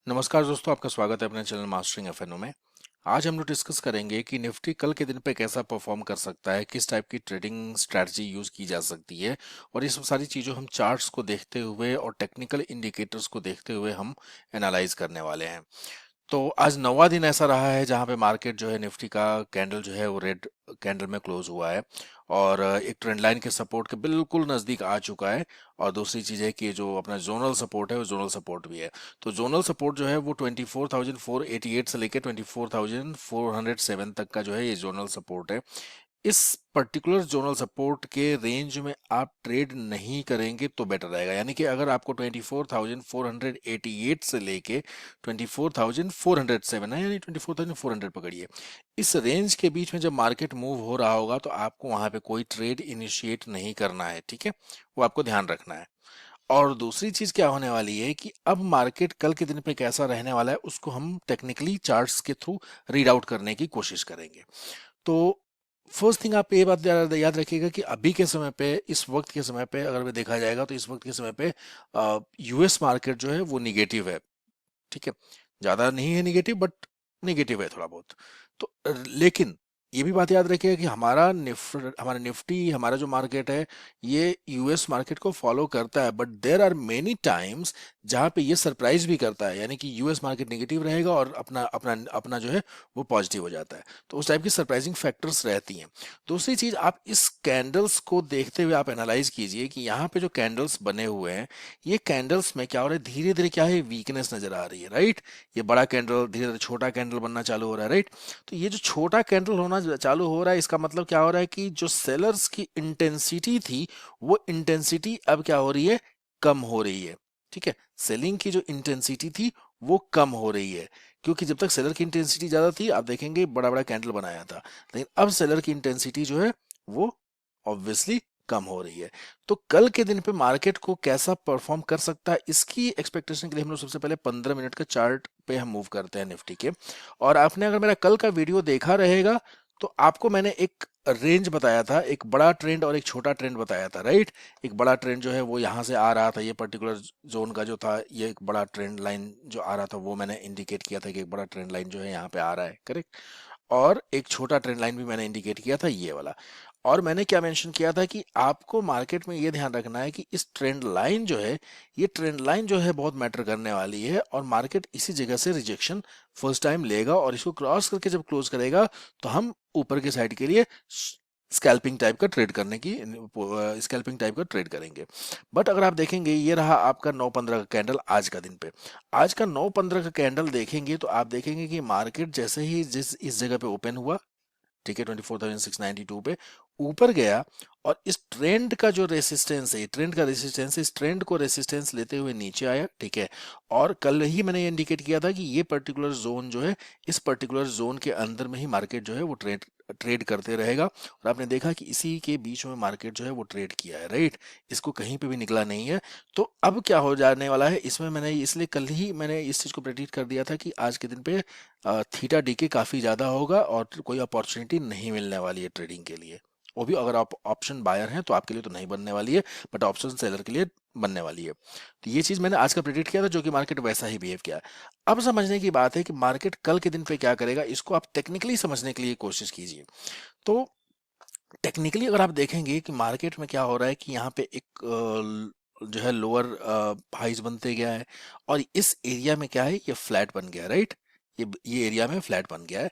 नमस्कार दोस्तों, आपका स्वागत है अपने चैनल मास्टरिंग एफएनओ में। आज हम लोग डिस्कस करेंगे कि निफ्टी कल के दिन पे कैसा परफॉर्म कर सकता है, किस टाइप की ट्रेडिंग स्ट्रैटेजी यूज की जा सकती है। और ये सब सारी चीज़ों हम चार्ट्स को देखते हुए और टेक्निकल इंडिकेटर्स को देखते हुए हम एनालाइज करने वाले हैं। तो आज नौवा दिन ऐसा रहा है जहां पे मार्केट जो है निफ्टी का कैंडल जो है वो रेड कैंडल में क्लोज हुआ है और एक ट्रेंड लाइन के सपोर्ट के बिल्कुल नज़दीक आ चुका है। और दूसरी चीज़ है कि जो अपना जोनल सपोर्ट है वो जोनल सपोर्ट भी है। तो जोनल सपोर्ट जो है वो 24,488 से लेकर 24,407 तक का जो है ये जोनल सपोर्ट है। इस पर्टिकुलर जोनल सपोर्ट के रेंज में आप ट्रेड नहीं करेंगे तो बेटर रहेगा, यानी कि अगर आपको 24,488 से लेके 24,407 है, यानी 24,400 पकड़िए, इस रेंज के बीच में जब मार्केट मूव हो रहा होगा तो आपको वहां पे कोई ट्रेड इनिशिएट नहीं करना है। ठीक है, वो आपको ध्यान रखना है। और दूसरी चीज क्या होने वाली है कि अब मार्केट कल के दिन पे कैसा रहने वाला है उसको हम टेक्निकली चार्ट्स के थ्रू रीड आउट करने की कोशिश करेंगे। तो फर्स्ट थिंग आप ये बात याद रखिएगा कि अभी के समय पे, इस वक्त के समय पे अगर मैं देखा जाएगा तो इस वक्त के समय पे यूएस मार्केट जो है वो निगेटिव है। ठीक है, ज्यादा नहीं है निगेटिव, बट निगेटिव है थोड़ा बहुत। तो लेकिन ये भी बात याद रखिएगा कि हमारा निफ्टी, हमारा जो मार्केट है ये यूएस मार्केट को फॉलो करता है, but there are many times जहाँ पे ये सरप्राइज भी करता है, यानी कि यूएस मार्केट नेगेटिव रहेगा और अपना अपना अपना जो है वो पॉजिटिव हो जाता है। तो उस टाइप की सरप्राइजिंग फैक्टर्स रहती हैं। दूसरी चीज, आप इस कैंडल्स को देखते हुए आप एनालाइज कीजिए कि यहाँ पे जो कैंडल्स बने हुए हैं, ये कैंडल्स में क्या हो रहा है, धीरे धीरे क्या है, वीकनेस नजर आ रही है, राइट। ये बड़ा कैंडल धीरे धीरे छोटा कैंडल बनना चालू हो रहा है, राइट। तो ये जो छोटा कैंडल होना चालू हो रहा है, इसका मतलब क्या हो रहा है कि जो सेलर्स की इंटेंसिटी थी वो इंटेंसिटी अब क्या हो रही है, कम हो रही है। ठीक है, सेलिंग की जो इंटेंसिटी थी वो कम हो रही है, क्योंकि जब तक सेलर की इंटेंसिटी ज्यादा थी आप देखेंगे बड़ा बड़ा कैंडल बनाया था, लेकिन अब सेलर की इंटेंसिटी जो है वो ऑब्वियसली कम हो रही है। तो कल के दिन पे मार्केट को कैसा परफॉर्म कर सकता है इसकी एक्सपेक्टेशन के लिए हम लोग सबसे पहले 15 मिनट का चार्ट पे हम मूव करते हैं निफ्टी के। और आपने अगर मेरा कल का वीडियो देखा रहेगा तो आपको मैंने एक रेंज बताया था, एक बड़ा ट्रेंड और एक छोटा ट्रेंड बताया था, राइट। एक बड़ा ट्रेंड जो है वो यहाँ से आ रहा था, ये पर्टिकुलर जोन का जो था, ये एक बड़ा ट्रेंड लाइन जो आ रहा था वो मैंने इंडिकेट किया था कि एक बड़ा ट्रेंड लाइन जो है यहाँ पे आ रहा है, करेक्ट। और एक छोटा ट्रेंड लाइन भी मैंने इंडिकेट किया था, ये वाला। और मैंने क्या मेंशन किया था कि आपको मार्केट में ये ध्यान रखना है कि इस ट्रेंड लाइन जो है, ये ट्रेंड लाइन जो है बहुत मैटर करने वाली है, और मार्केट इसी जगह से रिजेक्शन फर्स्ट टाइम लेगा और इसको क्रॉस करके जब क्लोज करेगा तो हम ऊपर की साइड के लिए स्कैल्पिंग टाइप का ट्रेड करेंगे। बट अगर आप देखेंगे, ये रहा आपका 9:15 का कैंडल आज का दिन पे। आज का 9:15 का कैंडल देखेंगे तो आप देखेंगे कि मार्केट जैसे ही जिस इस जगह पे ओपन हुआ, ठीक है, 24,692 पे ऊपर गया, और इस ट्रेंड का जो रेसिस्टेंस है, ट्रेंड का रेसिस्टेंस, इस ट्रेंड को रेसिस्टेंस लेते हुए नीचे आया, ठीक है। और कल ही मैंने ये इंडिकेट किया था कि ये पर्टिकुलर जोन जो है, इस पर्टिकुलर जोन के अंदर में ही मार्केट जो है वो ट्रेड ट्रेड करते रहेगा। और आपने देखा कि इसी के बीच में मार्केट जो है वो ट्रेड किया है, राइट। इसको कहीं पे भी निकला नहीं है। तो अब क्या हो जाने वाला है इसमें, मैंने इसलिए कल ही मैंने इस चीज को प्रेडिक्ट कर दिया था कि आज के दिन पे थीटा डी के काफी ज्यादा होगा और कोई अपॉर्चुनिटी नहीं मिलने वाली है ट्रेडिंग के लिए। वो भी अगर आप ऑप्शन बायर हैं तो आपके लिए तो नहीं बनने वाली है, बट ऑप्शन सेलर के लिए बनने वाली है। तो ये चीज मैंने आज का प्रेडिक्ट किया था, जो कि मार्केट वैसा ही बिहेव किया। अब समझने की बात है कि मार्केट कल के दिन पे क्या करेगा, इसको आप टेक्निकली समझने के लिए कोशिश कीजिए। तो टेक्निकली अगर आप देखेंगे कि मार्केट में क्या हो रहा है कि यहाँ पे एक जो है लोअर हाइज बनते गया है, और इस एरिया में क्या है, ये फ्लैट बन गया है, राइट। ये एरिया में फ्लैट बन गया है,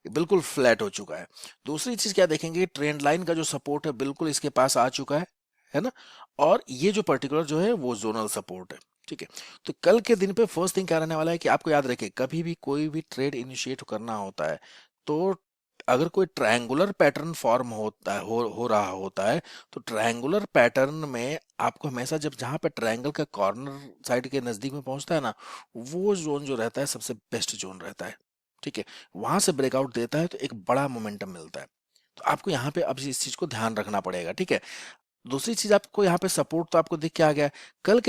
ये बिल्कुल फ्लैट हो चुका है। दूसरी चीज क्या देखेंगे, ट्रेंड लाइन का जो सपोर्ट है बिल्कुल इसके पास आ चुका है ना। और ये जो पर्टिकुलर जो है वो जोनल सपोर्ट है, ठीक है। तो कल के दिन पे फर्स्ट थिंग क्या रहने वाला है कि आपको याद रखे, कभी भी कोई भी ट्रेड इनिशिएट करना होता है तो अगर कोई ट्रायंगुलर पैटर्न फॉर्म होता है, हो रहा होता है, तो ट्रायंगुलर पैटर्न में आपको हमेशा, जब जहां पे ट्रायंगल का कॉर्नर साइड के नजदीक में पहुंचता है ना, वो जोन जो रहता है सबसे बेस्ट जोन रहता है, ठीक है। वहां से ब्रेकआउट देता है तो एक बड़ा मोमेंटम मिलता है। तो आपको यहाँ पे अब इस चीज को ध्यान रखना पड़ेगा, ठीक है। दूसरी चीज, आपको यहाँ पे सपोर्ट तो आपको दिख के आ गया है। कल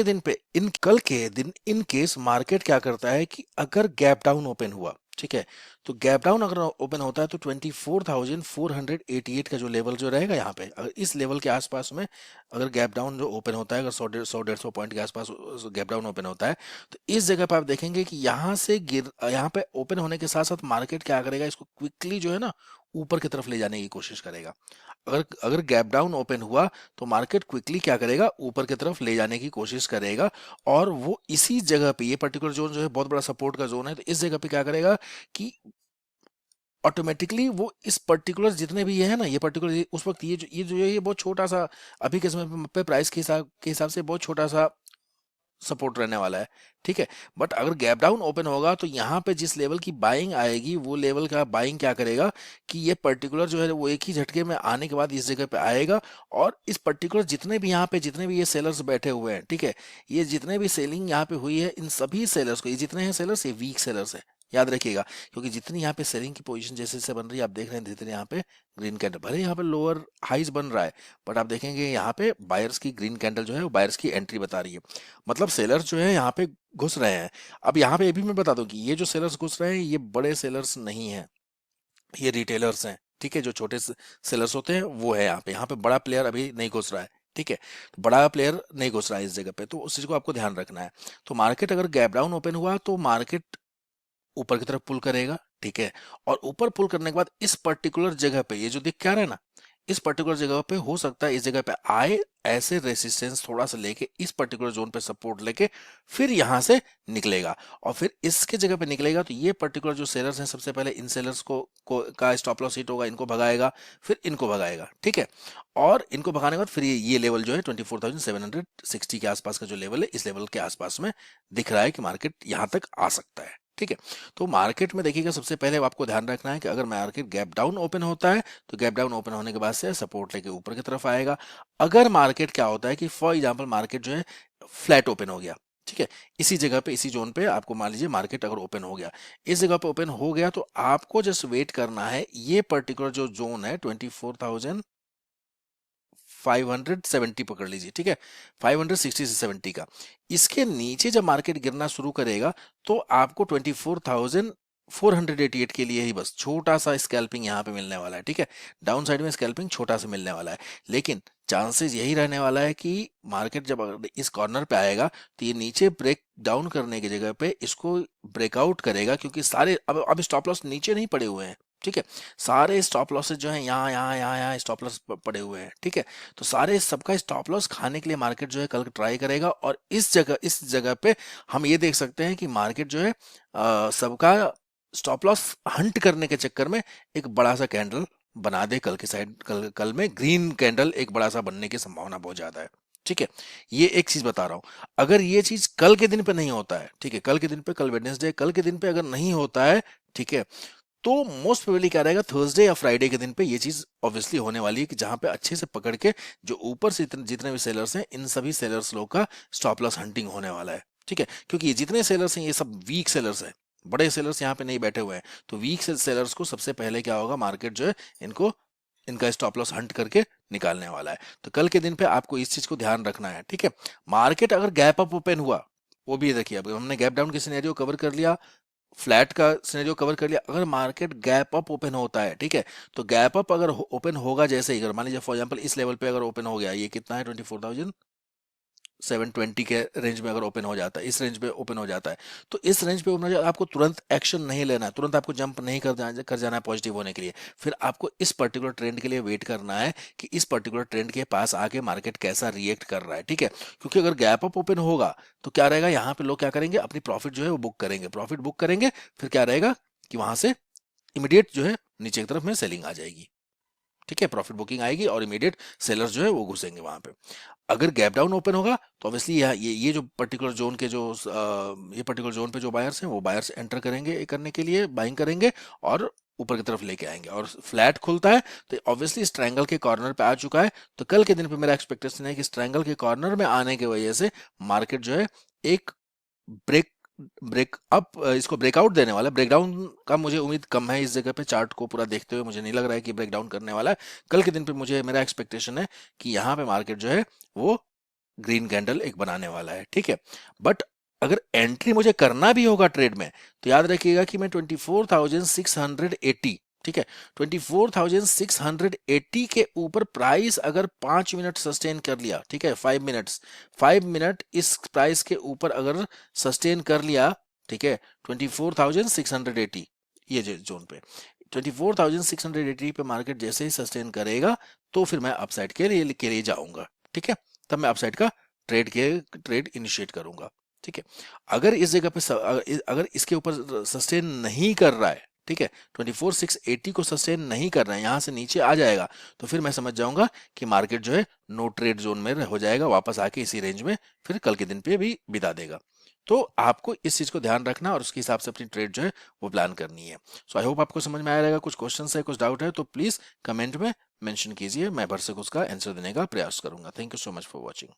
के दिन इन केस मार्केट क्या करता है कि अगर गैप डाउन ओपन हुआ, ठीक है, तो गैप डाउन अगर ओपन होता है तो 24,488 का जो लेवल जो रहेगा यहाँ पे, अगर इस लेवल के आसपास में अगर गैप डाउन जो ओपन होता है, अगर 100 150 पॉइंट के आसपास गैप डाउन ओपन होता है, तो इस जगह पे आप देखेंगे कि यहाँ से गिर यहाँ पे ओपन होने के साथ साथ मार्केट क्या करेगा, इसको क्विकली जो है ना ऊपर की तरफ ले जाने की कोशिश करेगा। अगर अगर गैप डाउन ओपन हुआ तो मार्केट क्विकली क्या करेगा, ऊपर की तरफ ले जाने की कोशिश करेगा। और वो इसी जगह पे, ये पर्टिकुलर जोन जो है बहुत बड़ा सपोर्ट का जोन है, तो इस जगह पे क्या करेगा कि ऑटोमेटिकली वो इस पर्टिकुलर जितने भी ये है ना, ये पर्टिकुलर उस वक्त ये बहुत छोटा सा, अभी के समय पे प्राइस के हिसाब से बहुत छोटा सा सपोर्ट रहने वाला है। ठीक है, बट अगर गैप डाउन ओपन होगा तो यहाँ पे जिस लेवल की बाइंग आएगी, वो लेवल का बाइंग क्या करेगा कि ये पर्टिकुलर जो है वो एक ही झटके में आने के बाद इस जगह पे आएगा। और इस पर्टिकुलर जितने भी यहाँ पे जितने भी ये सेलर्स बैठे हुए हैं, ठीक है, ये जितने भी सेलिंग यहाँ पे हुई है, इन सभी सेलर्स को, ये जितने हैं सेलर्स, ये वीक सेलर्स है, याद रखिएगा। क्योंकि जितनी यहाँ पे सेलिंग की पोजीशन जैसे जैसे बन रही है, आप देख रहे हैं धीरे धीरे यहाँ पे ग्रीन कैंडल, भले यहाँ पे लोअर हाइज बन रहा है, बट आप देखेंगे यहाँ पे बायर्स की ग्रीन कैंडल जो है वो बायर्स की एंट्री बता रही है। मतलब सेलर्स जो है यहाँ पे घुस रहे हैं। अब यहाँ पे ये भी मैं बता दूं कि ये जो सेलर्स घुस रहे हैं, ये बड़े सेलर्स नहीं है, ये रिटेलर्स हैं। ठीक है, जो छोटे सेलर्स होते हैं वो है यहाँ पे बड़ा प्लेयर अभी नहीं घुस रहा है। ठीक है, तो बड़ा प्लेयर नहीं घुस रहा है इस जगह पे, तो उस चीज को आपको ध्यान रखना है। तो मार्केट अगर गैप डाउन ओपन हुआ तो मार्केट ऊपर की तरफ पुल करेगा। ठीक है, और ऊपर पुल करने के बाद इस पर्टिकुलर जगह पे ये जो दिख क्या रहा है ना, इस पर्टिकुलर जगह पे हो सकता है इस जगह पे आए, ऐसे रेसिस्टेंस थोड़ा सा लेके इस पर्टिकुलर जोन पे सपोर्ट लेके फिर यहां से निकलेगा। और फिर इसके जगह पे निकलेगा तो ये पर्टिकुलर जो सेलर्स हैं, सबसे पहले इन सेलर्स को का स्टॉप लॉस हिट होगा, इनको भगाएगा, फिर इनको भगाएगा। ठीक है, और इनको भगाने के बाद फिर ये लेवल जो है 24,760 के आसपास का जो लेवल है, इस लेवल के आसपास में दिख रहा है कि मार्केट यहां तक आ सकता है। ठीक है, तो मार्केट में देखिएगा सबसे पहले आपको ध्यान रखना है कि अगर मार्केट गैप डाउन ओपन होता है तो गैप डाउन ओपन होने के बाद से सपोर्ट लेके ऊपर की तरफ आएगा। अगर मार्केट क्या होता है कि फॉर एग्जांपल मार्केट जो है फ्लैट ओपन हो गया, ठीक है, इसी जगह पे इसी जोन पे आपको मान लीजिए मार्केट अगर ओपन हो गया, इस जगह पे ओपन हो गया, तो आपको जस्ट वेट करना है, ये पर्टिकुलर जो जोन है 24,570 पकड़ लीजिए। ठीक है, 560 से 70 का, इसके नीचे जब मार्केट गिरना शुरू करेगा तो आपको 24,488 के लिए ही बस छोटा सा स्कैल्पिंग यहाँ पे मिलने वाला है। ठीक है, डाउन साइड में स्कैल्पिंग छोटा सा मिलने वाला है, लेकिन चांसेस यही रहने वाला है कि मार्केट जब अगर इस कॉर्नर पे आएगा तो ये नीचे ब्रेक डाउन करने की जगह पे इसको ब्रेकआउट करेगा, क्योंकि सारे अब स्टॉप लॉस नीचे नहीं पड़े हुए हैं। ठीक है, सारे स्टॉप लॉसेज जो है यहाँ यहाँ यहाँ यहाँ स्टॉप लॉस पड़े हुए हैं। ठीक है, तो सारे सबका स्टॉप लॉस खाने के लिए मार्केट जो है कल ट्राई करेगा। और इस जगह पे हम ये देख सकते हैं कि मार्केट जो है सबका स्टॉप लॉस हंट करने के चक्कर में एक बड़ा सा कैंडल बना दे, कल के साइड कल में ग्रीन कैंडल एक बड़ा सा बनने की संभावना बहुत ज्यादा है। ठीक है, ये एक चीज बता रहा हूं, अगर ये चीज कल के दिन पे नहीं होता है, ठीक है, कल के दिन पे, कल वेडनेसडे, कल के दिन पे अगर नहीं होता है, ठीक है, तो मोस्ट प्रोबेबली क्या रहेगा, थर्सडे या फ्राइडे के दिन पे ये चीज ऑब्वियसली होने वाली है कि जहां पे अच्छे से पकड़ के जो ऊपर से जितने भी सेलर्स हैं, इन सभी सेलर्स लोग का स्टॉप लॉस हंटिंग होने वाला है। ठीक है, क्योंकि ये जितने सेलर्स हैं ये सब वीक सेलर्स हैं, बड़े सेलर्स यहाँ पे नहीं बैठे हुए हैं। तो वीक सेलर्स को सबसे पहले क्या होगा, मार्केट जो है इनको इनका स्टॉप लॉस हंट करके निकालने वाला है। तो कल के दिन पे आपको इस चीज को ध्यान रखना है। ठीक है, मार्केट अगर गैप अप ओपन हुआ, वो भी देखिए, अब हमने गैप डाउन की सिनेरियो कवर कर लिया, फ्लैट का सिनेरियो कवर कर लिया। अगर मार्केट गैप अप ओपन होता है, ठीक है, तो गैप अप अगर ओपन होगा, जैसे ही अगर मान लीजिए फॉर एग्जांपल इस लेवल पे अगर ओपन हो गया, ये कितना है 24,720 के रेंज में अगर ओपन हो जाता है, इस रेंज पे ओपन हो जाता है, तो इस रेंज पे ओपन हो जाता है, आपको तुरंत एक्शन नहीं लेना है, तुरंत आपको जंप नहीं कर जाना है पॉजिटिव होने के लिए। फिर आपको इस पर्टिकुलर ट्रेंड के लिए वेट करना है कि इस पर्टिकुलर ट्रेंड के पास आके मार्केट कैसा रिएक्ट कर रहा है। ठीक है, क्योंकि अगर गैप अप ओपन होगा तो क्या रहेगा, यहाँ पे लोग क्या करेंगे, अपनी प्रॉफिट जो है वो बुक करेंगे, प्रॉफिट बुक करेंगे, फिर क्या रहेगा कि वहां से इमीडिएट जो है नीचे की तरफ में सेलिंग आ जाएगी। ठीक है, प्रॉफिट बुकिंग आएगी और इमीडिएट सेलर्स जो है वो घुसेंगे वहां पे। अगर गैप डाउन ओपन होगा तो ऑब्वियसली ये जो पर्टिकुलर जोन के जो ये पर्टिकुलर जोन पे जो बायर्स हैं, वो बायर्स एंटर करेंगे करने के लिए, बाइंग करेंगे और ऊपर की तरफ लेके आएंगे। और फ्लैट खुलता है तो ऑब्वियसली इस ट्रायंगल के कॉर्नर पे आ चुका है, तो कल के दिन पे मेरा एक्सपेक्टेशन है कि इस ट्रायंगल के कॉर्नर में आने की वजह से मार्केट जो है एक ब्रेक ब्रेक अप इसको ब्रेकआउट देने वाला है। ब्रेकडाउन का मुझे उम्मीद कम है, इस जगह पे चार्ट को पूरा देखते हुए मुझे नहीं लग रहा है कि ब्रेकडाउन करने वाला है। कल के दिन पे मुझे मेरा एक्सपेक्टेशन है कि यहाँ पे मार्केट जो है वो ग्रीन कैंडल एक बनाने वाला है। ठीक है, बट अगर एंट्री मुझे करना भी होगा ट्रेड में, तो याद रखिएगा कि मैं 24,680, ठीक है, 24,680 के ऊपर प्राइस अगर 5 मिनट सस्टेन कर लिया, ठीक है, 5 मिनट इस प्राइस के ऊपर अगर सस्टेन कर लिया, ठीक है, 24,680 ये जोन पे 24,680 पे मार्केट जैसे ही सस्टेन करेगा, तो फिर मैं अपसाइड के लिए जाऊंगा, ठीक है, तब मैं अपसाइड का ट्रेड इनिशिएट करूंगा, ठीक है। अगर इस जगह पे अगर इसके ऊपर सस्टेन नहीं कर रहा है, ठीक है, 24,680 को सस्टेन नहीं कर रहा है, यहां से नीचे आ जाएगा, तो फिर मैं समझ जाऊंगा कि मार्केट जो है नो ट्रेड जोन में हो जाएगा, वापस आके इसी रेंज में फिर कल के दिन पे भी बिता देगा। तो आपको इस चीज को ध्यान रखना और उसके हिसाब से अपनी ट्रेड जो है वो प्लान करनी है। सो आई होप आपको समझ में आया रहेगा। कुछ क्वेश्चन है, कुछ डाउट है, तो प्लीज कमेंट में मेंशन कीजिए, मैं भरसक उसका आंसर देने का प्रयास करूंगा। Thank you so much for watching.